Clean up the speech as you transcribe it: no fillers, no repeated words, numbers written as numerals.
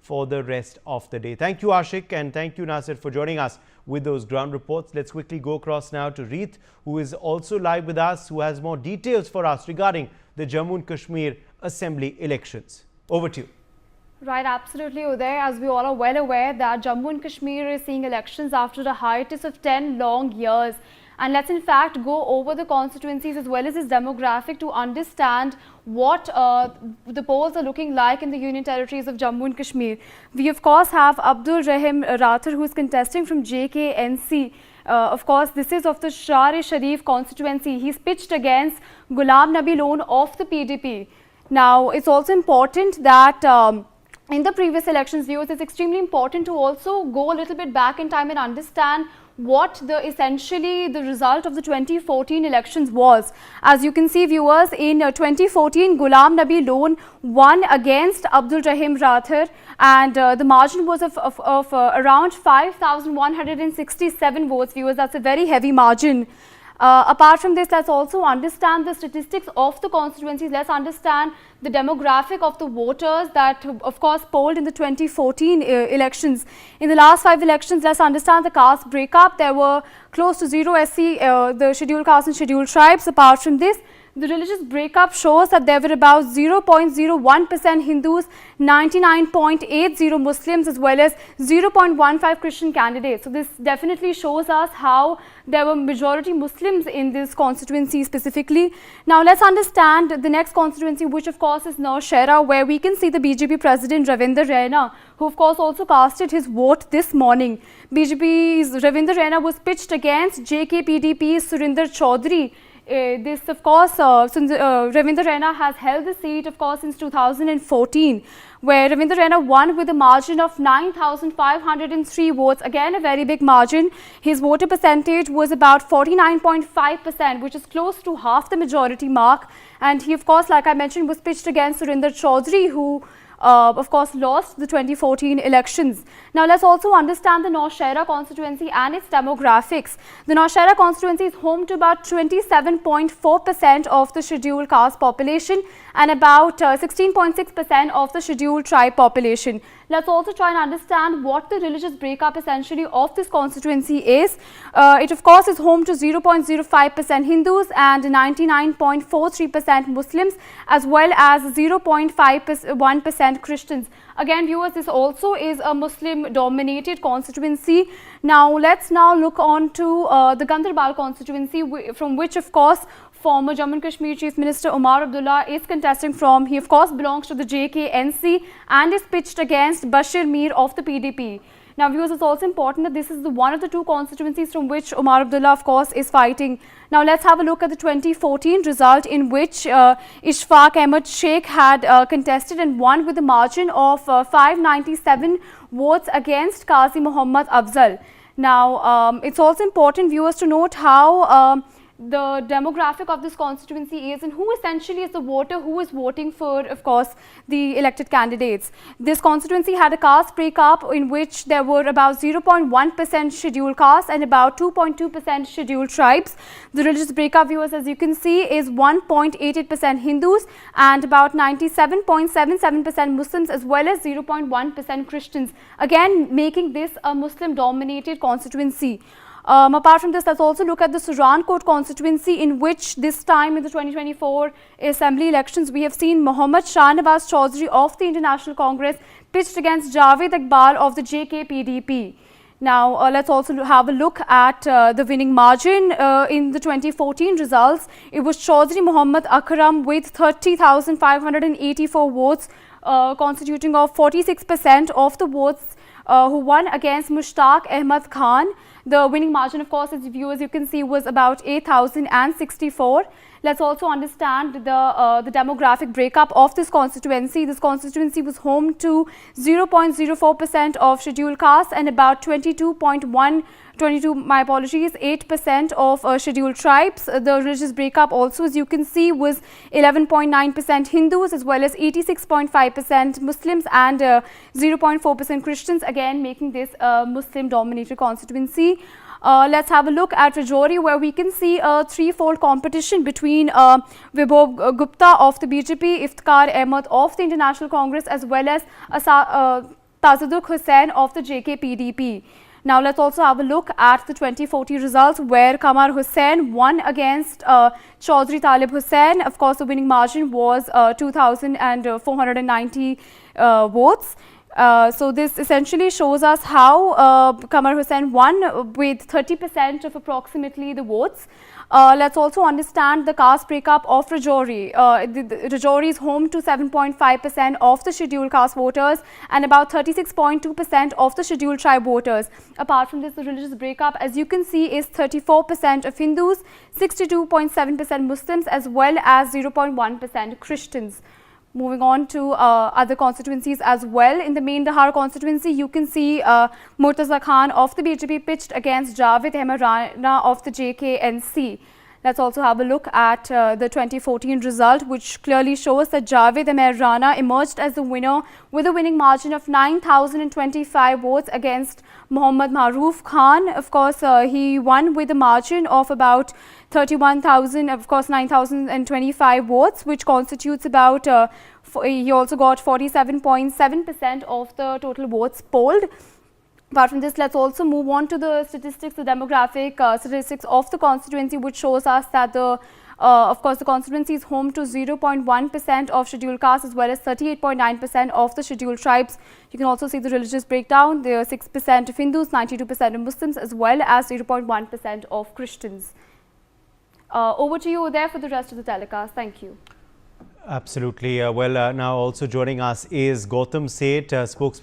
for the rest of the day. Thank you, Ashik, and thank you, Nasir, for joining us with those ground reports. Let's quickly go across now to Reet, who is also live with us, who has more details for us regarding the Jammu and Kashmir Assembly elections. Over to you. Right, absolutely, Uday. As we all are well aware that Jammu and Kashmir is seeing elections after a hiatus of 10 long years. And let's in fact go over the constituencies as well as its demographic to understand what the polls are looking like in the Union Territories of Jammu and Kashmir. We of course have Abdul Rahim Rathar, who is contesting from JKNC. Of course, this is of the Shar-e-Sharif constituency. He's pitched against Ghulam Nabi Lone of the PDP. Now, it's also important that in the previous elections, viewers, it's extremely important to also go a little bit back in time and understand what essentially the result of the 2014 elections was. As you can see, viewers, in 2014, Ghulam Nabi Lone won against Abdul Rahim Rathar, and the margin was of around 5,167 votes. Viewers, that's a very heavy margin. Apart from this, let's also understand the statistics of the constituencies. Let's understand the demographic of the voters that of course polled in the 2014 elections. In the last 5 elections, let's understand the caste breakup. There were close to 0 SC, the scheduled caste and scheduled tribes. Apart from this, the religious breakup shows that there were about 0.01% Hindus, 99.80 Muslims, as well as 0.15 Christian candidates. So this definitely shows us how there were majority Muslims in this constituency specifically. Now let's understand the next constituency, which of course is Nowshera, where we can see the BJP President Ravinder Raina, who of course also casted his vote this morning. BJP's Ravinder Raina was pitched against JKPDP's Surinder Chaudhary. This of course, Ravinder Raina has held the seat of course since 2014, where Ravinder Raina won with a margin of 9,503 votes, again a very big margin. His voter percentage was about 49.5%, which is close to half the majority mark, and he of course, like I mentioned, was pitched against Surinder Chaudhary, who of course lost the 2014 elections. Now let's also understand the Nowshera constituency and its demographics. The Nowshera constituency is home to about 27.4% of the scheduled caste population and about 16.6% of the scheduled tribe population. Let's also try and understand what the religious breakup essentially of this constituency is. It of course is home to 0.05% Hindus and 99.43% Muslims, as well as 0.51% Christians. Again, viewers, this also is a Muslim dominated constituency. Now let's look on to the Ganderbal constituency, from which of course former Jammu and Kashmir Chief Minister Omar Abdullah is contesting from. He of course belongs to the JKNC and is pitched against Bashir Mir of the PDP. Now viewers, it's also important that this is one of the 2 constituencies from which Omar Abdullah of course is fighting. Now let's have a look at the 2014 result, in which Ishfaq Ahmed Sheikh had contested and won with a margin of 597 votes against Qazi Muhammad Afzal. Now it's also important, viewers, to note how the demographic of this constituency is and who essentially is the voter who is voting for, of course, the elected candidates. This constituency had a caste breakup in which there were about 0.1% scheduled caste and about 2.2% scheduled tribes. The religious breakup, viewers, as you can see, is 1.88% Hindus and about 97.77% Muslims, as well as 0.1% Christians, again making this a Muslim dominated constituency. Apart from this, let's also look at the Sujankot constituency, in which this time in the 2024 assembly elections, we have seen Mohammad Shahnawaz Chaudhary of the International Congress pitched against Javed Iqbal of the JKPDP. Now, let's also have a look at the winning margin in the 2014 results. It was Chaudhary Muhammad Akram with 30,584 votes, constituting of 46% of the votes, who won against Mushtaq Ahmad Khan. The winning margin, of course, as viewers you can see, was about 8,064. Let's also understand the demographic breakup of this constituency. This constituency was home to 0.04% of scheduled caste and about 8% of scheduled tribes. The religious breakup also, as you can see, was 11.9% Hindus, as well as 86.5% Muslims and 0.4% Christians, again making this a Muslim dominated constituency. Let's have a look at Rajouri, where we can see a threefold competition between Vibhor Gupta of the BJP, Iftikhar Ahmed of the International Congress, as well as Tazaduk Hussain of the JK PDP. Now let's also have a look at the 2040 results, where Qamar Hussain won against Chaudhry Talib Hussain. Of course, the winning margin was 2,490 votes. So this essentially shows us how Qamar Hussain won with 30% of approximately the votes. Let's also understand the caste breakup of Rajouri. Rajouri is home to 7.5% of the scheduled caste voters and about 36.2% of the scheduled tribe voters. Apart from this, the religious breakup, as you can see, is 34% of Hindus, 62.7% Muslims, as well as 0.1% Christians. Moving on to other constituencies as well. In the main Dahar constituency, you can see Murtaza Khan of the BJP pitched against Javed Ahmed Rana of the JKNC. Let's also have a look at the 2014 result, which clearly shows that Javed Ahmed Rana emerged as the winner with a winning margin of 9,025 votes against Muhammad Maroof Khan. Of course, he won with a margin of about 31,000, of course 9,025 votes, which constitutes about, he also got 47.7% of the total votes polled. Apart from this, let's also move on to the statistics, the demographic statistics of the constituency, which shows us that of course, the constituency is home to 0.1% of scheduled castes as well as 38.9% of the scheduled tribes. You can also see the religious breakdown. There are 6% of Hindus, 92% of Muslims, as well as 0.1% of Christians. Over to you there for the rest of the telecast. Thank you. Absolutely. Now also joining us is Gautam Seth, spokesperson